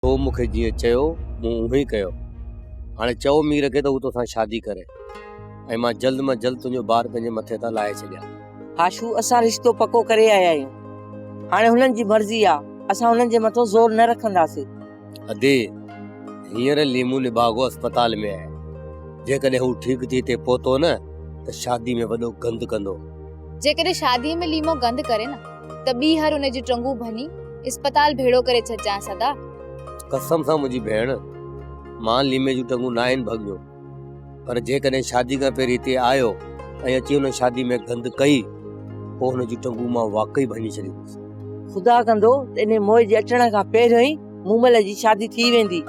तो मूंखे जीअं चयो मूं उहो ई कयो। हाणे चओ मीर खे त हू तोसां शादी करे ऐं मां जल्द मां जल्द तुंहिंजो ॿार पंहिंजे मथे तां लाहे छॾियां। हाशू असां रिश्तो पको करे आया आहियूं। हाणे हुननि जी मर्ज़ी आहे, असां हुननि जे मथां ज़ोर न रखंदासीं। अदे हींअर लीमू निभागो अस्पताल में आहे। जेकॾहिं हू ठीकु थी थिए पहुतो न त शादी में वॾो गंद कंदो। जेकॾहिं शादीअ में लीमो गंद करे न त ॿी हर हुन जी टंगू भनी अस्पताल भेड़ो करे छॾजां सदा। कसम सां मुंहिंजी भेण, मां लीमे जूं टंगू न आहिनि भॻियो, पर जेकॾहिं शादी खां पहिरीं हिते आयो ऐं अची हुन शादी में गंद कई पोइ हुन जूं टंगू मां वाकई भञी छॾींदुसि। ख़ुदा कंदो त इन मोए जे अचण खां पहिरियों ई मूमल जी शादी थी वेंदी।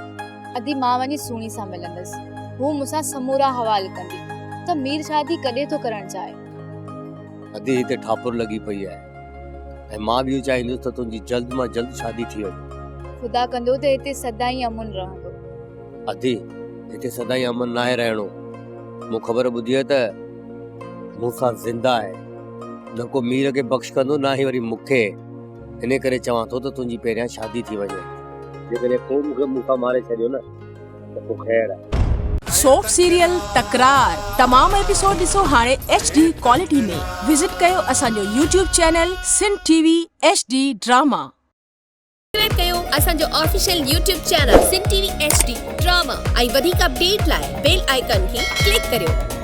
अदी मां वञी सुणी सां मिलंदसि, हू मूंसां समूरा हवाल कंदी त मीर शादी कॾहिं थो करणु चाहे। अदी हिते ठापुर लॻी पई आहे ऐं मां बि चाहींदुसि त तुंहिंजी जल्द मां जल्द शादी थी वञे। ख़ुदा कंदो त हिते सदाई अमन रहंदो। अदी हिते सदाई अमन न आहे रहणो। मूं ख़बर ॿुधी आहे त मूंसां ज़िंदा आहे, न को मीर खे बख़्श कंदो न ई वरी मूंखे। इन करे चवां थो त तुंहिंजी पहिरियां शादी थी वञे। जेकॾहिं को मूंखे मूंखां मारे छॾियो न त पोइ ख़ैर आहे। सोप सीरियल तकरार तमाम एपिसोड ॾिसो हाणे HD क्वालिटी में। विजिट कयो असांजो YouTube channel Sindh TV HD drama. Subscribe कयो असांजो official YouTube channel Sindh TV HD drama ऐं वधीक अपडेट लाइ बेल आइकन खे क्लिक करियो।